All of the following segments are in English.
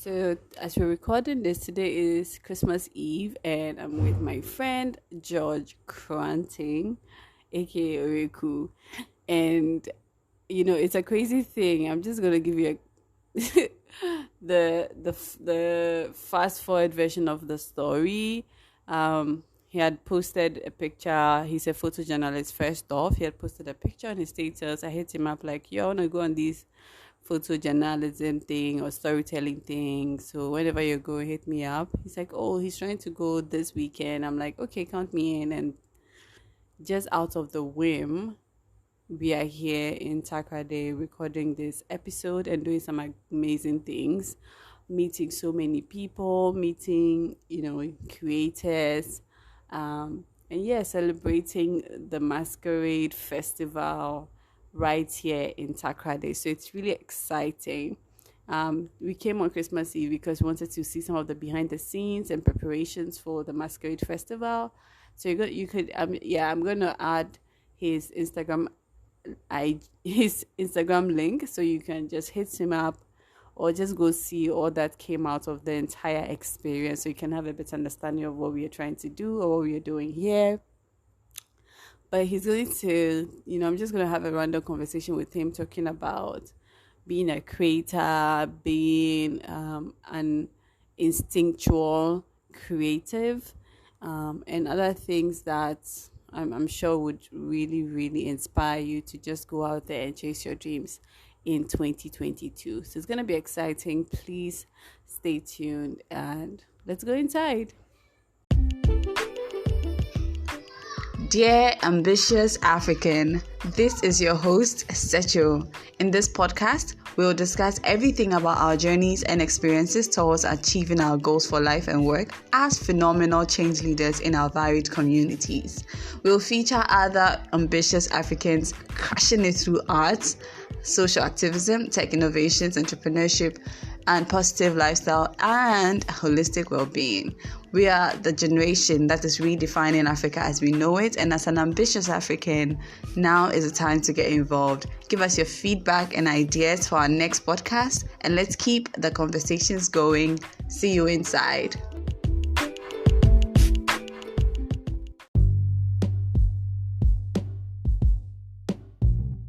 So, as we're recording this, today is Christmas Eve, and I'm with my friend George Cranting, aka Oreku. And it's a crazy thing. I'm just gonna give you the fast forward version of the story. He had posted a picture. He's a photojournalist. First off, he had posted a picture on his status. I hit him up like, "Yo, I wanna go on these photojournalism thing or storytelling thing. So whenever you're going, hit me up." He's like, "Oh, he's trying to go this weekend." I'm like, "Okay, count me in." And just out of the whim, we are here in Takrade recording this episode and doing some amazing things, meeting so many people, meeting, creators, and yeah, celebrating the Masquerade Festival right here in Takrade. So it's really exciting. We came on Christmas Eve because we wanted to see some of the behind the scenes and preparations for the Masquerade Festival. So I'm gonna add his Instagram link, so you can just hit him up or just go see all that came out of the entire experience, so you can have a better understanding of what we are trying to do or what we are doing here. But he's going to, I'm just going to have a random conversation with him talking about being a creator, being an instinctual creative, and other things that I'm sure would really, really inspire you to just go out there and chase your dreams in 2022. So it's going to be exciting. Please stay tuned and let's go inside. Dear ambitious African, this is your host, Secho. In this podcast, we will discuss everything about our journeys and experiences towards achieving our goals for life and work as phenomenal change leaders in our varied communities. We will feature other ambitious Africans crushing it through arts, social activism, tech innovations, entrepreneurship, and positive lifestyle and holistic well-being. We are the generation that is redefining Africa as we know it, and as an ambitious African, now is the time to get involved. Give us your feedback and ideas for our next podcast, and let's keep the conversations going. See you inside.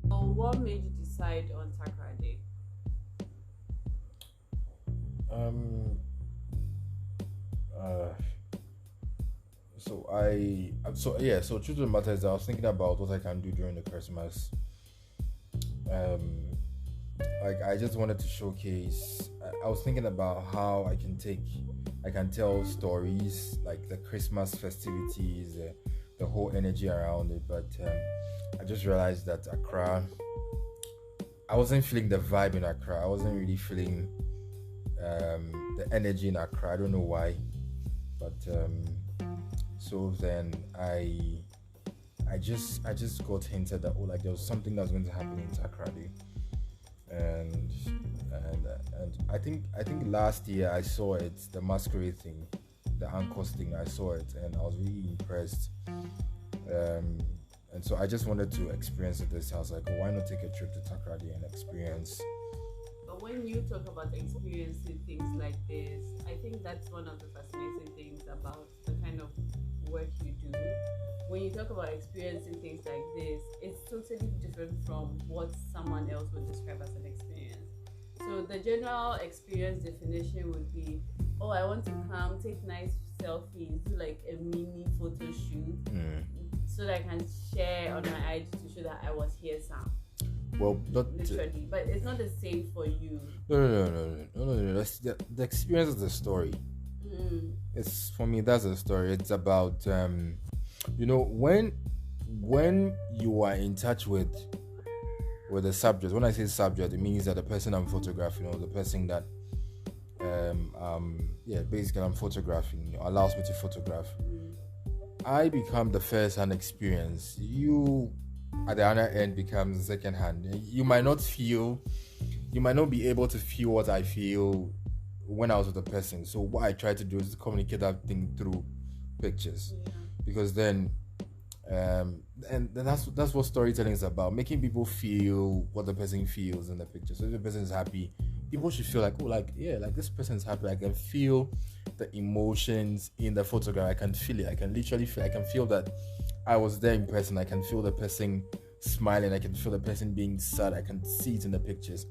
So what made you decide on Takrade? So truth of the matter is I was thinking about what I can do during the Christmas. I just wanted to showcase. I was thinking about how I can tell stories like the Christmas festivities, the whole energy around it. But I just realized that Accra, I wasn't feeling the vibe in Accra. I wasn't really feeling the energy in Accra. I don't know why, but so then I just got hinted that there was something that was going to happen in Takrade, and I think last year I saw it, the masquerade thing, the Anchors thing. I saw it and I was really impressed, and so I just wanted to experience it this year. I was like, why not take a trip to Takrade and experience. But when you talk about experiencing things like this, I think that's one of the fascinating things about the kind of work you do. When you talk about experiencing things like this, it's totally different from what someone else would describe as an experience. So the general experience definition would be, oh, I want to come, take nice selfies, do like a mini photo shoot, so that I can share on my IG to show that I was here, Sam. Well, not literally, but it's not the same for you. No. That's the experience is the story. It's for me. That's the story. It's about when you are in touch with the subject. When I say subject, it means that the person I'm photographing, or the person that basically I'm photographing, allows me to photograph. I become the first-hand experience. You at the other end becomes second-hand. You might not be able to feel what I feel when I was with the person. So what I try to do is communicate that thing through pictures, because then that's what storytelling is about, making people feel what the person feels in the picture. So if the person is happy, people should feel like, oh, like, yeah, like this person's happy. I can feel the emotions in the photograph. I can feel it. I can literally feel. I can feel that I was there in person. I can feel the person smiling. I can feel the person being sad. I can see it in the pictures,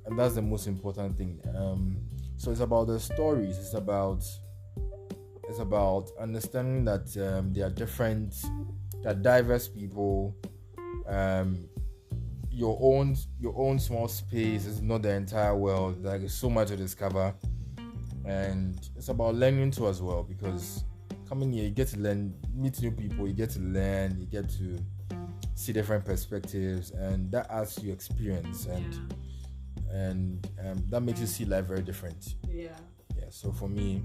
and that's the most important thing. So it's about the stories. It's about understanding that they are different, they're diverse people. Your own small space is not the entire world. Like, there's so much to discover, and it's about learning too as well, because coming here you get to learn, meet new people, you get to learn, you get to see different perspectives, and that adds to your experience, and that makes you see life very different. So for me,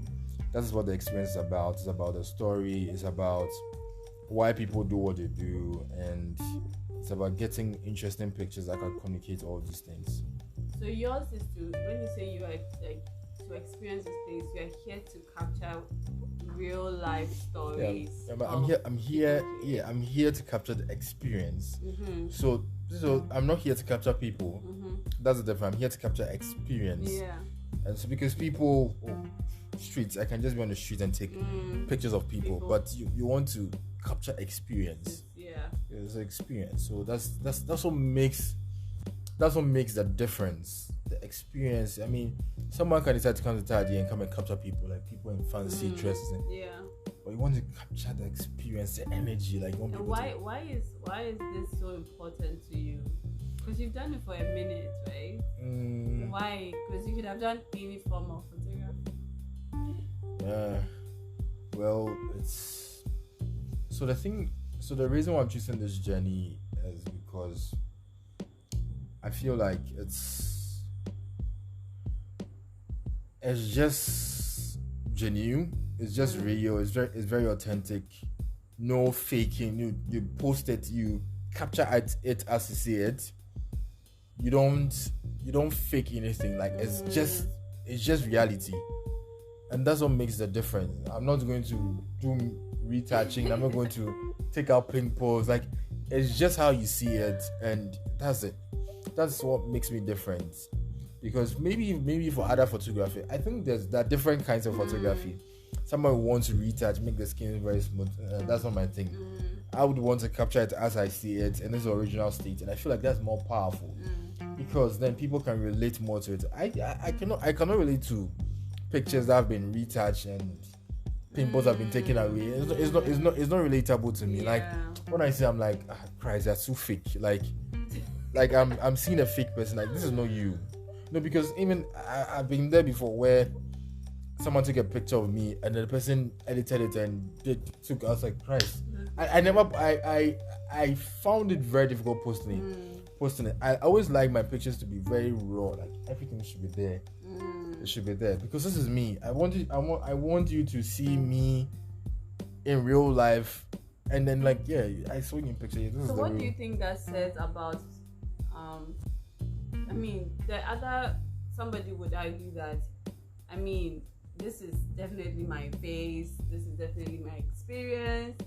that's what the experience is about. It's about the story, it's about why people do what they do, and it's about getting interesting pictures that can communicate all these things. So yours is to, when you say you are like to experience this place, you are here to capture real life stories. I'm here to capture the experience. Mm-hmm. So I'm not here to capture people. Mm-hmm. That's the difference. I'm here to capture experience. And so, because people, streets, I can just be on the street and take pictures of people. But you want to capture experience. It's an experience. So that's what makes the difference. The experience. I mean, someone can decide to come to Tadi and come and capture people, like people in fancy dresses, but you want to capture the experience, the energy, like you want people why is this so important to you? Because you've done it for a minute, right? Why? Because you could have done any form of photography. Well, it's the reason why I'm choosing this journey is because I feel like it's just genuine. It's just real. It's very authentic. No faking. You post it. You capture it as you see it. You don't fake anything. Like, it's just reality, and that's what makes the difference. I'm not going to do retouching. I'm not going to take out pimples. Like, it's just how you see it, and that's it. That's what makes me different. Because maybe for other photography, I think there are different kinds of photography. Someone wants to retouch, make the skin very smooth. That's not my thing. I would want to capture it as I see it in its original state, and I feel like that's more powerful because then people can relate more to it. I cannot relate to pictures that have been retouched and pimples have been taken away. It's not relatable to me. Like, when I see, I'm like, Christ, that's too fake. Like I'm seeing a fake person. Like, this is not you. No, because even I've been there before where someone took a picture of me and the person edited it and I was like, Christ. I found it very difficult posting it. I always like my pictures to be very raw. Like, everything should be there. It should be there because this is me. I want you to see me in real life, and then, like, I saw you in picture. So what do you think that says about I mean, somebody would argue that, I mean, this is definitely my face, this is definitely my experience,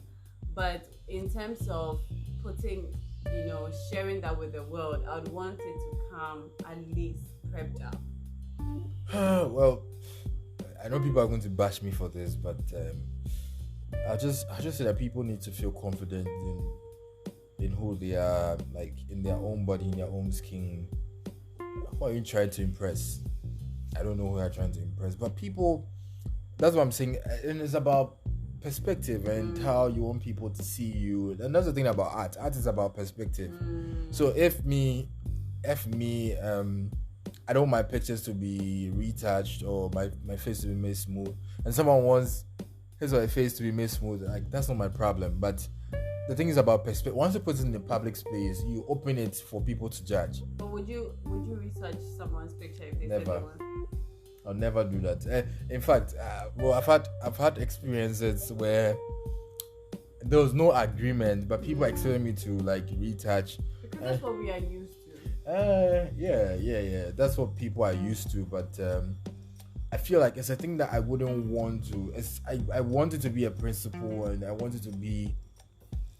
but in terms of putting, sharing that with the world, I'd want it to come at least prepped up. Well, I know people are going to bash me for this, but I just say that people need to feel confident in who they are, like, in their own body, in their own skin. Who are you trying to impress? I don't know who you're trying to impress, but people, that's what I'm saying. And it's about perspective and how you want people to see you. And that's the thing about art. Art is about perspective. So if I don't want my pictures to be retouched or my face to be made smooth, and someone wants his or her face to be made smooth, like, that's not my problem. But the thing is about perspective. Once you put it in the public space, you open it for people to judge. But would you research someone's picture if they said they want? I'll never do that. In fact, I've had experiences where there was no agreement, but people expected me to, like, retouch. Because that's what we are used to. Yeah. That's what people are used to, but I feel like it's a thing that I wouldn't want to. I want it to be a principle, and I want it to be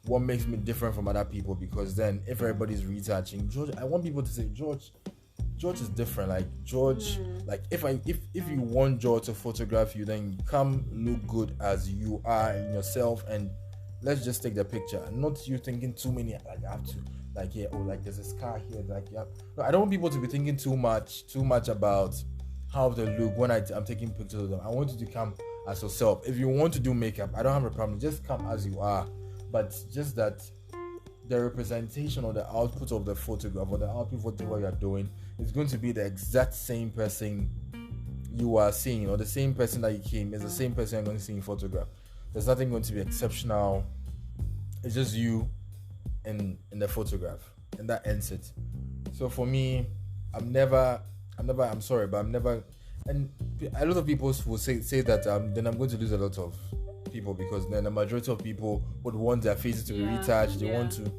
what makes me different from other people, because then if everybody's retouching, George, I want people to say, George, George is different. Like George, like if you want George to photograph you, then come look good as you are in yourself, and let's just take the picture. Not you thinking too many. Like I have to, like yeah, oh like there's a scar here. Like yeah, no, I don't want people to be thinking too much about how they look when I'm taking pictures of them. I want you to come as yourself. If you want to do makeup, I don't have a problem. Just come as you are. But just that the representation or the output of the photograph or the output of whatever you are doing is going to be the exact same person you are seeing, or the same person that you came is the same person you're going to see in photograph. There's nothing going to be exceptional. It's just you in the photograph, and that ends it. So for me, I'm sorry, but I'm never, and a lot of people will say that then I'm going to lose a lot of people, because then the majority of people would want their faces to be retouched. They want to.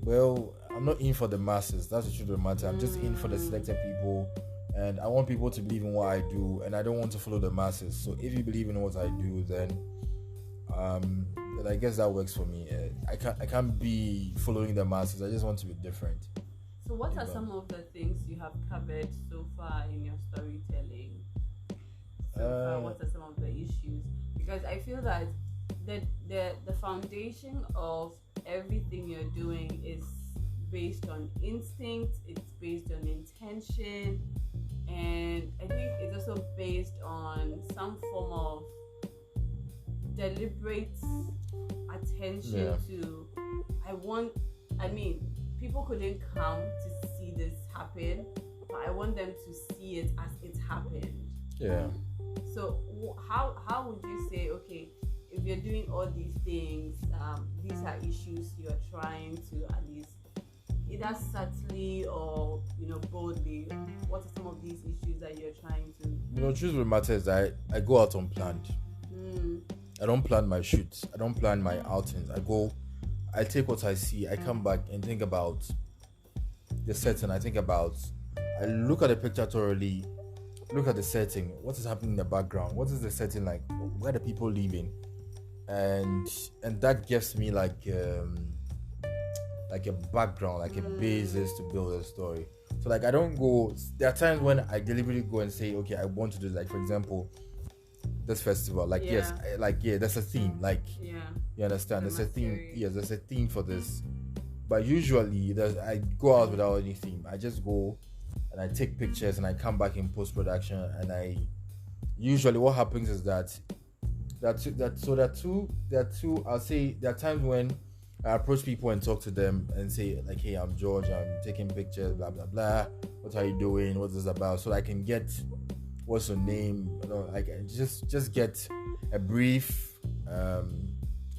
Well, I'm not in for the masses. That's the truth of the matter. I'm just in for the selected people, and I want people to believe in what I do, and I don't want to follow the masses. So if you believe in what I do, then I guess that works for me. I can't be following the masses. I just want to be different. So what are some of the things you have covered so far in your storytelling? What are some of the issues? Because I feel that the foundation of everything you're doing is based on instinct, it's based on intention, and I think it's also based on some form of deliberate attention to people couldn't come to see this happen, but I want them to see it as it happened. Yeah. So how would you say, okay, if you're doing all these things, these are issues you're trying to at least either subtly or boldly, what are some of these issues that you're trying to? Truth of the matter is that I go out unplanned. I don't plan my shoots. I don't plan my outings. I take what I see. I come back and think about the setting. I look at the picture thoroughly, look at the setting. What is happening in the background? What is the setting like? Where are the people living? And that gives me like a background, like a basis to build a story. So like I don't go. There are times when I deliberately go and say, okay, I want to do, like, for example, this festival. Like there's a theme. Like you understand? There's a theme. Yes, there's a theme for this. But usually I go out without any theme. I just go and I take pictures and I come back in post production, and usually what happens is that I'll say there are times when I approach people and talk to them and say like, hey, I'm George, I'm taking pictures, blah blah blah. What are you doing? What's this about? So I can get what's your name, like just get a brief,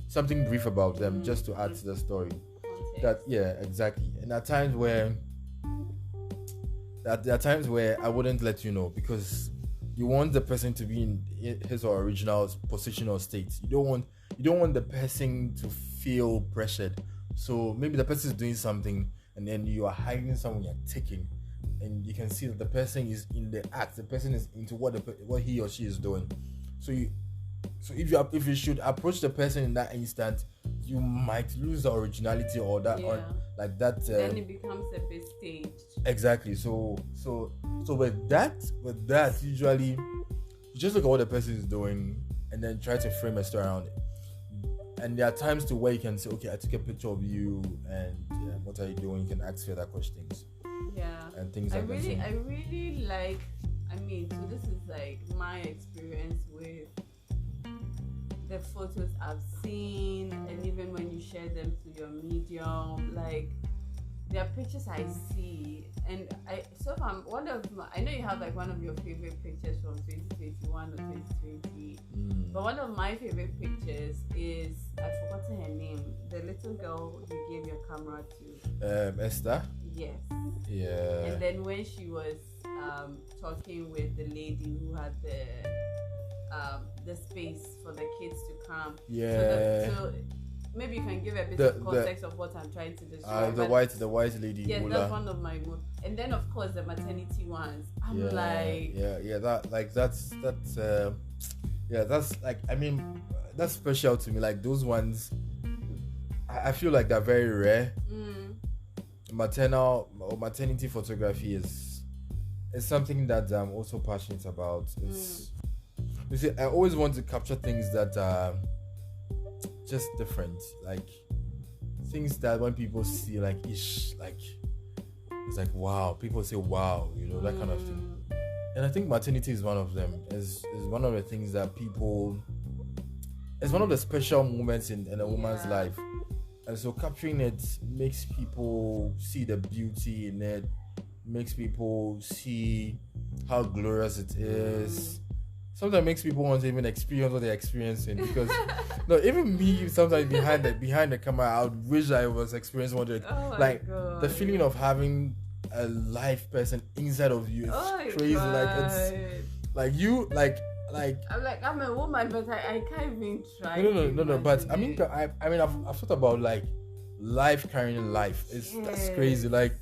something brief about them, just to add to the story. Exactly. And there are times where I wouldn't let you know, because you want the person to be in his or original position or state. You don't want the person to feel pressured. So maybe the person is doing something and then you are hiding someone, you're taking, and you can see that the person is in the act. The person is into what he or she is doing. So if you should approach the person in that instant, you might lose the originality or that, or like that. Then it becomes a bit staged. Exactly. So with that, usually you just look at what the person is doing and then try to frame a story around it. And there are times to where you can say, okay, I took a picture of you, and what are you doing? You can ask further questions. Yeah. And things like that. I really like. So this is like my experience with the photos I've seen, and even when you share them to your medium, like there are pictures I see, and I know you have like one of your favorite pictures from 2021 or 2020, but one of my favorite pictures is, I've forgotten her name, the little girl you gave your camera to. Esther. Yes. Yeah. And then when she was talking with the lady who had the space for the kids to come. Yeah. So maybe you can give a bit of context of what I'm trying to describe. The white lady. Yes, that's one of my most. And then of course the maternity ones. That's special to me. Like those ones, I feel like they're very rare. Maternal or maternity photography is it's something that I'm also passionate about. It's you see, I always want to capture things that are just different, like things that when people see, like ish, like it's like wow. People say wow, that kind of thing. And I think maternity is one of them. Is one of the things that people. It's one of the special moments in a woman's life, and so capturing it makes people see the beauty in it. Makes people see how glorious it is. Sometimes makes people want to even experience what they're experiencing, because no, even me sometimes behind the camera, I would wish I was experiencing what the feeling of having a live person inside of you is crazy. God. Like it's like you like I'm a woman, but I can't even try. No. But I mean I've thought about like life carrying life. That's crazy. Like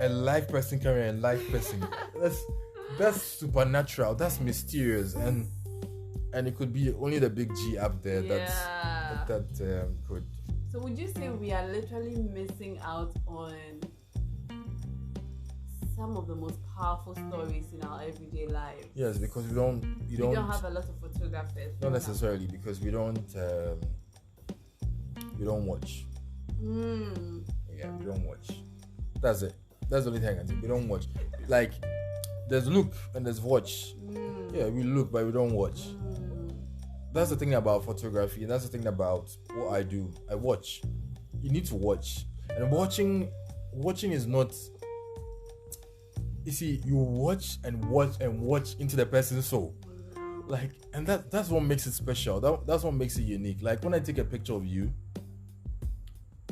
a live person carrying a live person. That's supernatural. That's mysterious, and it could be only the big G up there that could. So would you say we are literally missing out on some of the most powerful stories in our everyday lives? Yes, because we don't have a lot of photographers. Not necessarily, because we don't watch. Yeah, we don't watch. That's it. That's the only thing I can say. We don't watch. Like, there's look and there's watch. Yeah, we look, but we don't watch. That's the thing about photography, and that's the thing about what I do. I watch. You need to watch. And watching is not... You see, you watch and watch and watch into the person's soul. Like, and that's what makes it special. That's what makes it unique. Like, when I take a picture of you,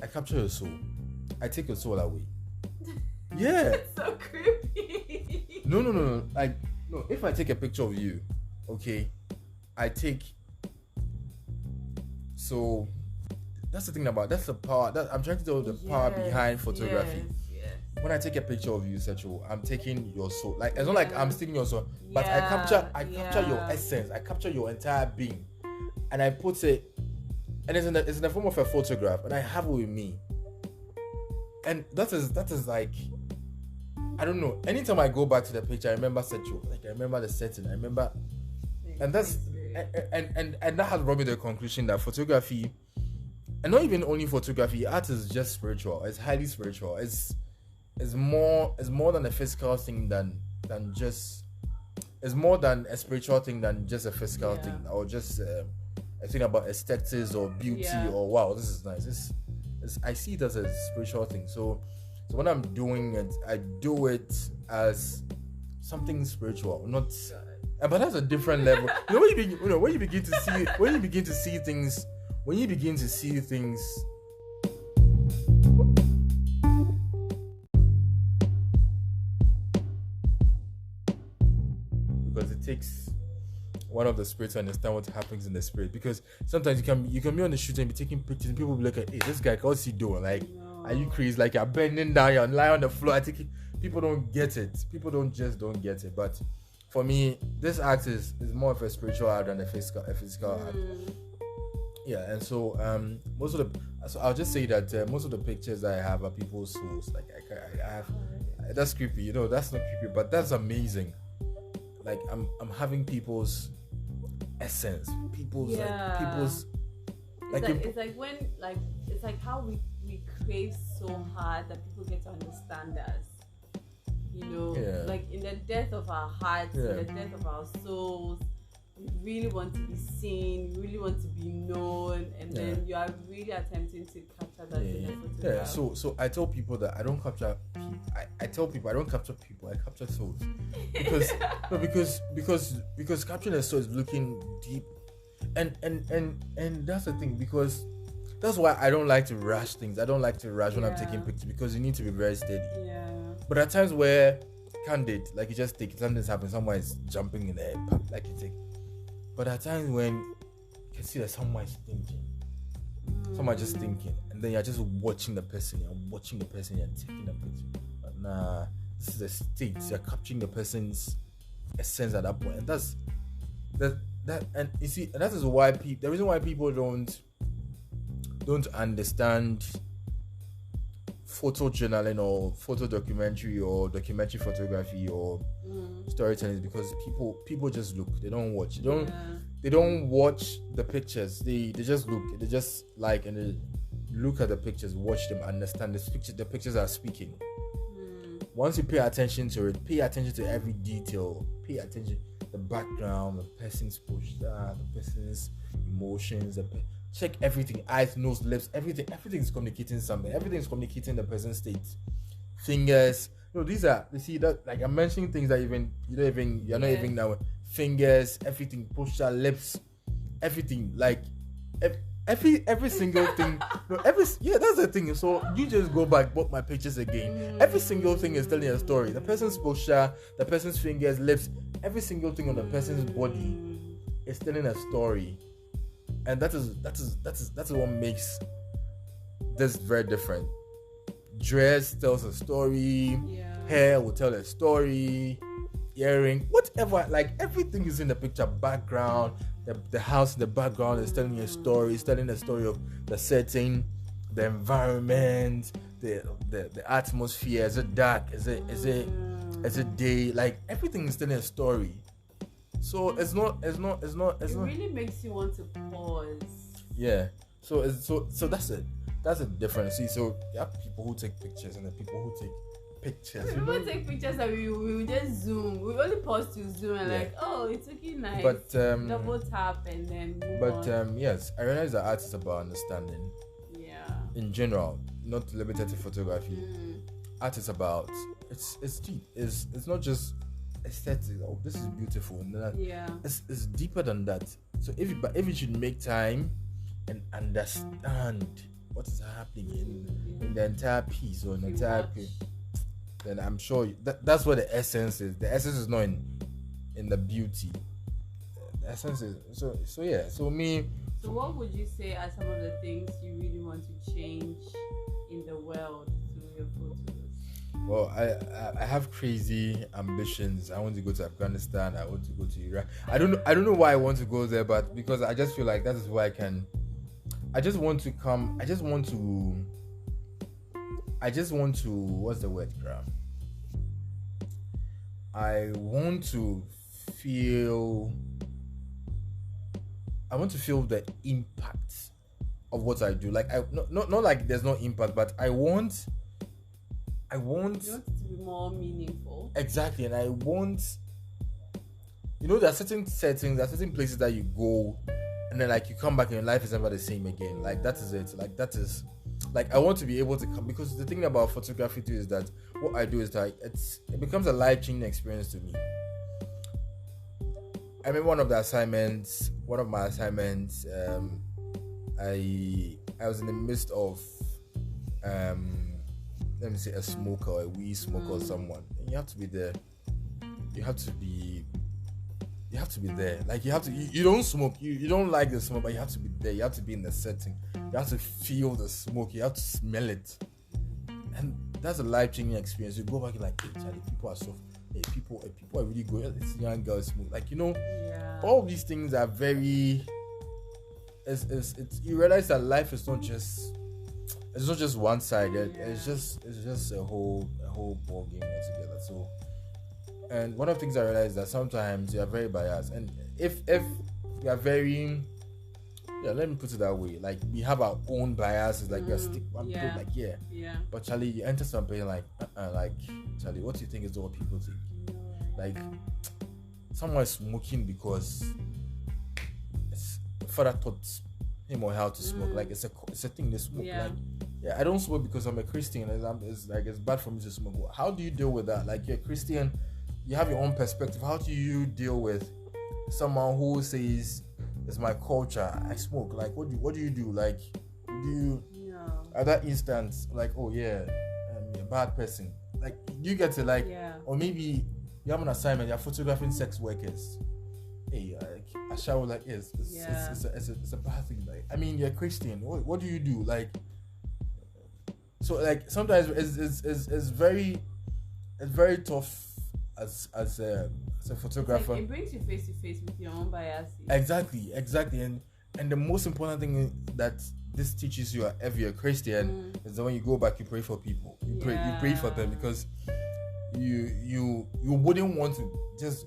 I capture your soul. I take your soul away. Yeah. It's so creepy. No. Like, no, if I take a picture of you, okay, so that's the thing that's the power. I'm trying to tell you the power behind photography. Yes. When I take a picture of you, Secho, I'm taking your soul. Like, it's not like I'm stealing your soul, but I capture your essence. I capture your entire being, and I put it, and it's in the form of a photograph, and I have it with me. And that is like, I don't know. Anytime I go back to the picture, I remember Secho. Like, I remember the setting. I remember, and that's and that has brought me to the conclusion that photography, and not even only photography, art is just spiritual. It's highly spiritual. It's more than a physical thing than just. It's more than a spiritual thing than just a physical thing, or just a thing about aesthetics or beauty or wow, this is nice. I see it as a spiritual thing. So when I'm doing it, I do it as something spiritual, not. But that's a different level. When you begin to see things. Because it takes one of the spirits to understand what happens in the spirit. Because sometimes you can be on the shoot and be taking pictures, and people will be like, "Hey, this guy, what's he doing? Like, are you crazy? Like, you're bending down, you're lying on the floor." I think people don't get it. People don't get it. But for me, this act is more of a spiritual art than a physical art. Yeah, and so I'll just say that most of the pictures I have are people's souls. Like, I have. That's creepy, that's not creepy, but that's amazing. Like, I'm having people's essence, people's. It's like how we crave so hard that people get to understand us. Like in the depth of our hearts, in the depth of our souls, we really want to be seen, we really want to be known, and then you are really attempting to capture that in a photograph. So I tell people that I don't capture people. I tell people I don't capture people, I capture souls. Because capturing a soul is looking deep. And that's the thing, because that's why I don't like to rush things. I don't like to rush when I'm taking pictures, because you need to be very steady. Yeah. But at times where candid, like, you just take it, something's happening, someone is jumping in the air, like you take. But at times when you can see that someone is thinking, someone just thinking, and then you're just watching the person, you're taking the picture. But nah, this is a state. You're capturing the person's essence at that point, and that's that. And you see, and that is why the reason why people don't understand photojournaling or photo documentary or documentary photography or storytelling, because people just look. They don't watch. They don't watch the pictures. They just look. They just like and they look at the pictures, watch them, understand the pictures are speaking. Once you pay attention to it, pay attention to every detail. Pay attention to the background, the person's posture, the person's emotions. Check everything: eyes, nose, lips, everything. Everything's communicating something. Everything's communicating the person's state. Fingers. These are, you see that, like I'm mentioning things that you're not even now. Fingers, everything, posture, lips, everything. Like every single thing. That's the thing. So you just go back, bought my pictures again. Every single thing is telling a story. The person's posture, the person's fingers, lips, every single thing on the person's body is telling a story. And that is what makes this very different. Dress tells a story, hair will tell a story, earring, whatever, like everything is in the picture. Background, the house in the background is telling a story. It's telling a story of the setting, the environment, the atmosphere. Is it dark? Is it day? Like everything is telling a story. So it really makes you want to pause. Yeah. So that's it. That's a difference. See, so you have people who take pictures and the people who take pictures. People take pictures and we will just zoom. We only pause to zoom and like, oh, it's looking nice. But double tap and then move on. Yes, I realize that art is about understanding. Yeah. In general, not limited to photography. Art is about it's deep. It's not just aesthetic. Oh, this is beautiful. It's deeper than that. So if you should make time and understand what is happening in the entire piece or in the entire piece, then I'm sure that's what the essence is. The essence is not in the beauty. The essence is so yeah. So what would you say are some of the things you really want to change in the world through your photos? Well, I have crazy ambitions. I want to go to Afghanistan. I want to go to Iraq. I don't know why I want to go there, but because I just feel like that is where I can. I just want to. What's the word, Graham? I want to feel the impact of what I do. Like not like there's no impact, but I want you want it to be more meaningful. Exactly, and I want, there are certain settings, there are certain places that you go, and then like you come back and your life is never the same again. Like that is it. Like that is, like I want to be able to come, because the thing about photography too is that what I do is that it becomes a life-changing experience to me. I remember one of my assignments. I was in the midst of let me say a smoker or a weed smoker or someone, and you have to be there. You have to be there. Like you don't smoke, you don't like the smoke, but you have to be there. You have to be in the setting. You have to feel the smoke. You have to smell it, and that's a life-changing experience. You go back and like, hey, Charlie, people are soft. Hey, people are really good. This young girl smoke. Like all these things are very. It's you realize that life is not just. It's not just one sided. It's just a whole ball game altogether. So, and one of the things I realized is that sometimes you are very biased, and if you are very, let me put it that way. Like we have our own biases. Like we're stick one people like But Charlie, you enter something like Charlie, what do you think is what people think? Like someone is smoking because it's father taught him or how to smoke. Like it's a thing they smoke. Like I don't smoke because I'm a Christian. It's bad for me to smoke. How do you deal with that? Like you're a Christian, you have your own perspective. How do you deal with someone who says it's my culture, I smoke? Like what do you do? Like do you at that instance like, oh yeah, I'm a bad person? Like you get to like or maybe you have an assignment, you're photographing sex workers. Hey, I shower like it's a bad thing. Like I mean, you're a Christian. What do you do? Like, so like sometimes it's very tough as a photographer. Like it brings you face to face with your own biases. Exactly, and the most important thing that this teaches you if you're a Christian, is that when you go back, you pray for people. You pray for them, because you wouldn't want to just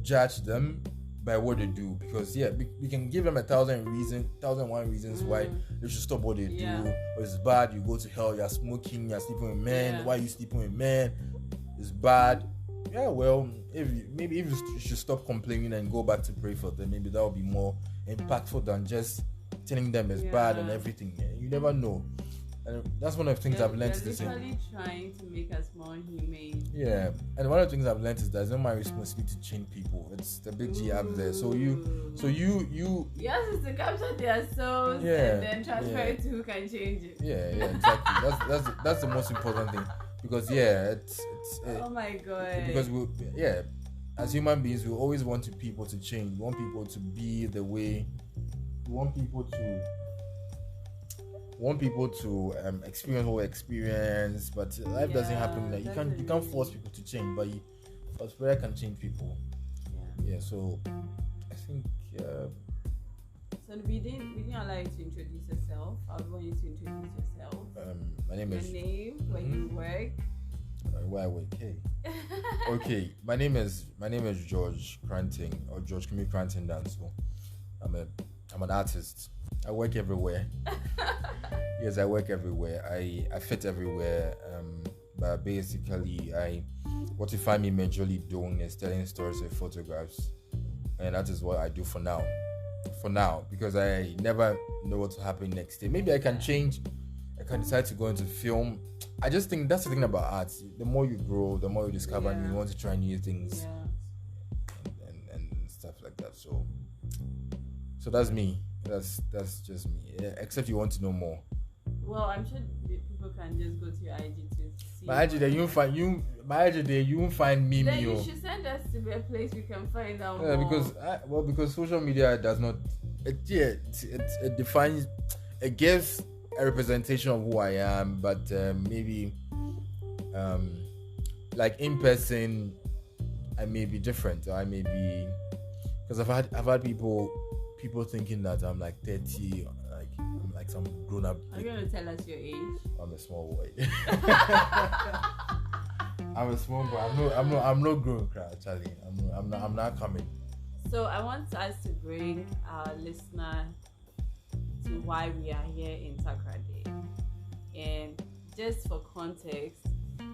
judge them by what they do, because we can give them 1,001 reasons why they should stop what they do. Or it's bad, you go to hell, you're smoking, you're sleeping with men. Why are you sleeping with men? It's bad. Yeah, well, if you should stop complaining and go back to pray for them, maybe that would be more impactful than just telling them it's bad and everything. You never know. And that's one of the things I've learned. They're literally trying to make us more humane. Yeah, and one of the things I've learned is that it's not my responsibility to change people. It's the big G up there. So you. Yes, it's to capture their souls and then transfer it to who can change it. Yeah, exactly. that's the most important thing, because it's oh my God. Because as human beings, we always want people to change. We want people to be the way. We want people to experience what we experience, but life doesn't happen like you can't force people to change, but prayer can change people. So I think so we didn't allow you to introduce yourself. I want you to introduce yourself. My name is your name, where you work. Where I work. Okay, my name is George Cranting, or George Kimi Cranting Danso. I'm an artist. I work everywhere. Yes, I work everywhere. I fit everywhere. But basically, what you find me majorly doing is telling stories with photographs, and that is what I do for now. Because I never know what will happen next day. Maybe I can change. I can decide to go into film. I just think that's the thing about art. The more you grow, the more you discover, and you want to try new things, and stuff like that. So that's me. That's just me. Yeah, except you want to know more. Well, I'm sure people can just go to your IG to see. My IG there, you won't find me. Then you should send us to a place we can find out more. Because social media does not. It defines. It gives a representation of who I am, but maybe like in person, I may be different. Or I may be, because I've had people thinking that I'm like 30, I'm like some grown up. Are you gonna tell us your age? I'm a small boy. I'm a small boy. I'm not grown, Charlie. I'm not coming. So I want us to bring our listener to why we are here in Takrade. And just for context,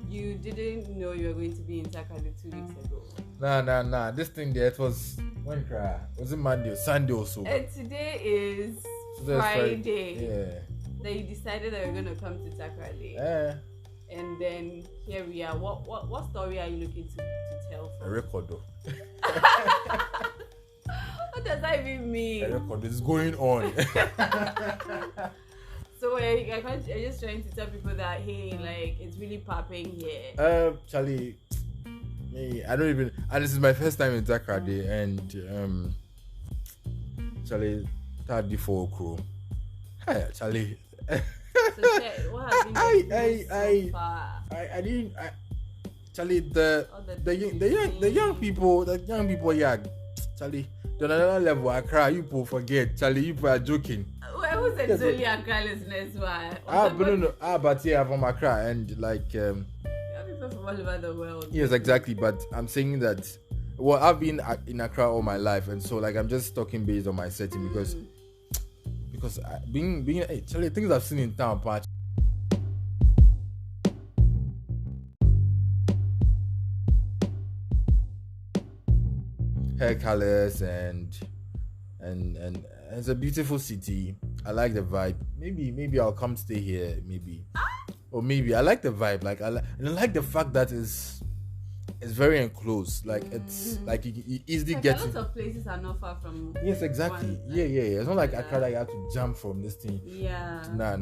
you didn't know you were going to be in Takrade 2 weeks ago. Nah. This thing there, it was when was it Monday or Sunday or so? And today is Friday. Yeah. That you decided that you're gonna come to Takrade. Yeah. And then here we are. What story are you looking to tell? A record though. What does that even mean? A record is going on. So I'm just trying to tell people that hey, like it's really popping here. Charlie, I don't even. And this is my first time in Takrade, and Charlie, that before crew. Hi, Charlie. So what have you been so far? I didn't. Charlie, the young people, yeah, Charlie. On another level, I cry. You people forget, Charlie. You people are joking. Who's actually Accra listeners? Why? But yeah, from Accra, and like people from all over the world. Yes, exactly. But I'm saying that. Well, I've been in Accra all my life, and so like I'm just talking based on my setting because being Charlie, things I've seen in town, patch. Hair colors and it's a beautiful city. I like the vibe. Maybe I'll come stay here. Or maybe I like the vibe. Like I like the fact that it's very enclosed. Like it's like you easily get. A lot of places are not far from. Yes, exactly. Yeah. It's not like Accra that you have to jump from this thing. Yeah. Nah.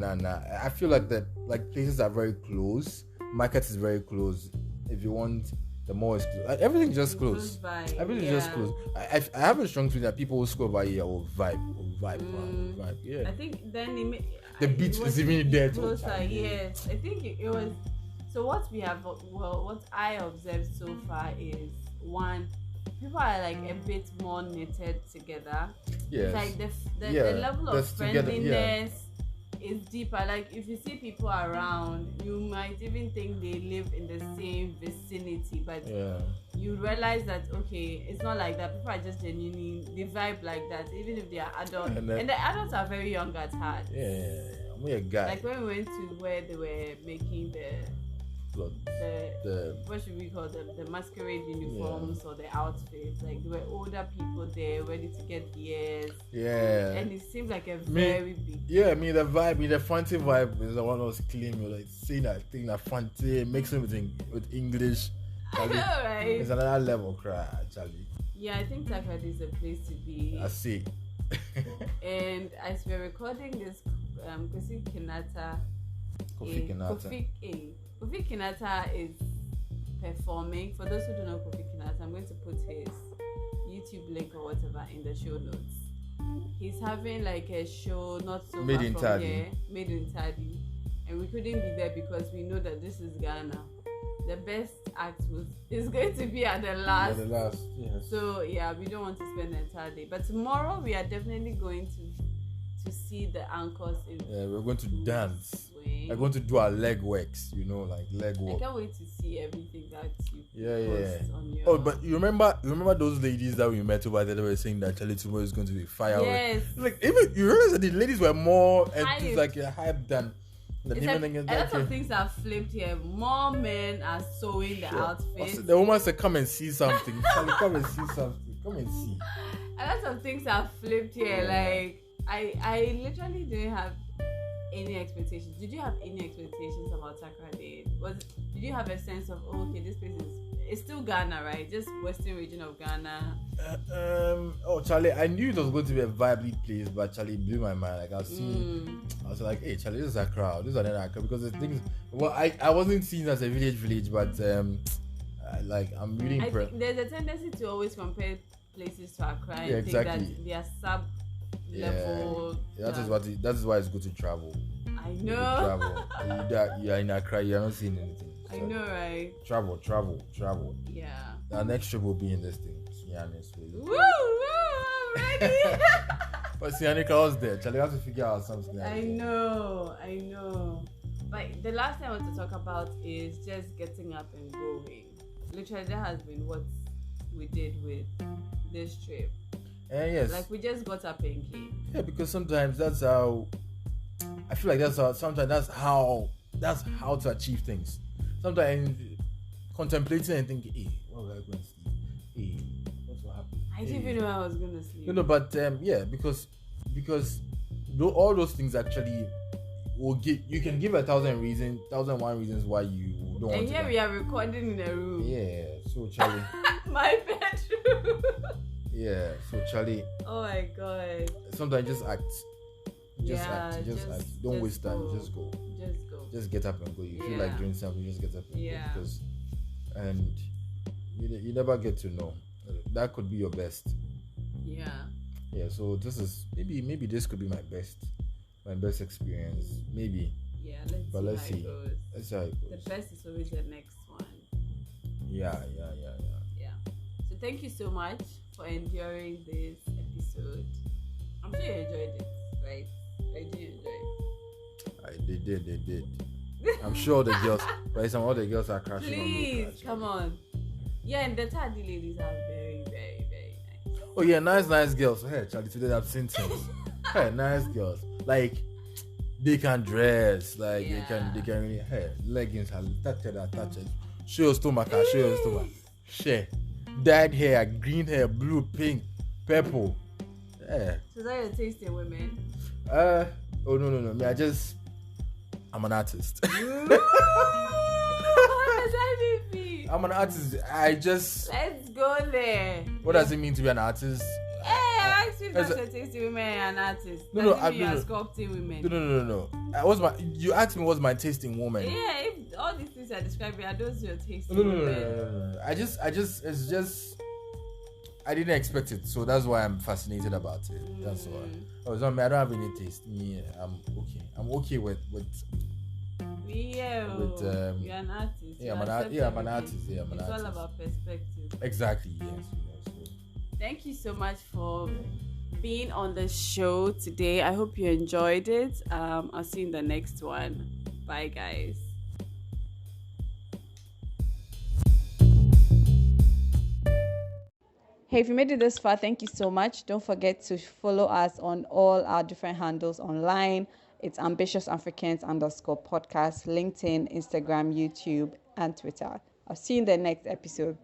I feel like that. Like places are very close. Market is very close. If you want. The more is close. Like, everything's just close. Everything's just close. I have a strong feeling that people will score by here or vibe. Yeah. I think then the beach is even there too. Yes, I think it was. So what I observed so far is one, people are like a bit more knitted together. Yes. It's like the level of friendliness it's deeper. Like if you see people around, you might even think they live in the same vicinity, but you realize that okay, it's not like that. People are just genuinely they vibe like that, even if they are adults. And the adults are very young at heart. I'm a guy. Like when we went to where they were making the what should we call them? The masquerade uniforms or the outfits. Like there were older people there ready to get theirs. Yeah. And it seemed like a very big. Yeah, the vibe, the fancy vibe is the one I was claiming. Like seeing that thing, that fancy, mixing with English. I know, right? It's another level, cry, Charlie. Yeah, I think Takrady is a place to be. I see. And as we're recording this, Kofi Kinata is performing. For those who don't know Kofi Kinata, I'm going to put his YouTube link or whatever in the show notes. He's having like a show not so made far in from Tadi. here, made in Tadi, and we couldn't be there because we know that this is Ghana. The best act is going to be at the last. Yeah, the last, yes. So yeah, we don't want to spend the entire day. But tomorrow we are definitely going to see the anchors in. Yeah, we're going to dance. Swing. We're going to do our leg works, like leg work. I can't wait to see everything that you Yeah. on your. Oh, but you remember those ladies that we met over there that were saying that Charlie tomorrow is going to be fireworks. Yes. Like even you realize that the ladies were more hyped than. A lot of things are flipped here. More men are sewing the outfits. The woman said, "Come and see something." Charlie, come and see something. Come and see. A lot of things are flipped here. Like I literally didn't have any expectations. Did you have any expectations about Takrady? Did you have a sense of okay, this place it's still Ghana, right? Just western region of Ghana. Charlie, I knew it was going to be a vibrant place, but Charlie blew my mind. Like I was like, hey, Charlie, this is a crowd. This is another crowd because the things. Well, I wasn't seen as a village, but I'm really impressed. There's a tendency to always compare places to Accra and exactly. think that they are sub level. That is why it's good to travel. I know. You are in Accra, you are not seeing anything. So I know, right? Travel. Yeah. Our next trip will be in this thing. Woo! I'm ready. But Sianika was there. Charlie has to figure out something. I know. But the last thing I want to talk about is just getting up and going. Literally, that has been what we did with this trip. Yes. Like we just got up and came. Yeah, because sometimes that's how. I feel like that's how to achieve things. Sometimes contemplating and thinking, hey, what will I go and sleep? Hey, what's what happened? I didn't even know I was gonna sleep. No, but because all those things actually will give. You can give 1,001 reasons why you don't want to. And here we are recording in a room. Yeah, so Charlie. My bedroom. Yeah, so Charlie. Oh my god. Sometimes just act. Just Yeah, act. Just act. Don't waste time. Just go. Just get up and go. You feel like doing something, just get up and go. Because, and you never get to know. That could be your best. Yeah. Yeah. So this is maybe this could be my best experience. Maybe. Yeah. Let's see. Let's see how it goes. The best is always the next one. Yeah. So thank you so much for enduring this episode. I'm sure you enjoyed it, right? I did enjoy it. They did. I'm sure the girls, but some other girls are crashing on me. Please, come on. Yeah, and the Tadi ladies are very, very, very nice. Oh yeah, nice girls. Hey, Charlie, today I've seen things. Hey, nice girls. Like they can dress, like they can really. Hey, leggings, touch it. Show your stomach, Share. Dyed hair, green hair, blue, pink, purple. Yeah. So that your taste in women? Oh no. I'm an artist. What does that mean? I'm an artist. Let's go there. What does it mean to be an artist? Hey, I asked you if that's your taste in women and an artist. You are sculpting women. No. You asked me what's my taste in woman. Yeah, if all these things are describing are those your taste in No. women? It's just I didn't expect it, so that's why I'm fascinated about it. That's why. I don't have any taste. Me, I'm okay. I'm okay with. You're an artist. I'm an artist. It's all about perspective. Exactly. Yes. Thank you so much for being on the show today. I hope you enjoyed it. I'll see you in the next one. Bye, guys. Hey, if you made it this far, thank you so much. Don't forget to follow us on all our different handles online. It's Ambitious Africans _ podcast, LinkedIn, Instagram, YouTube, and Twitter. I'll see you in the next episode.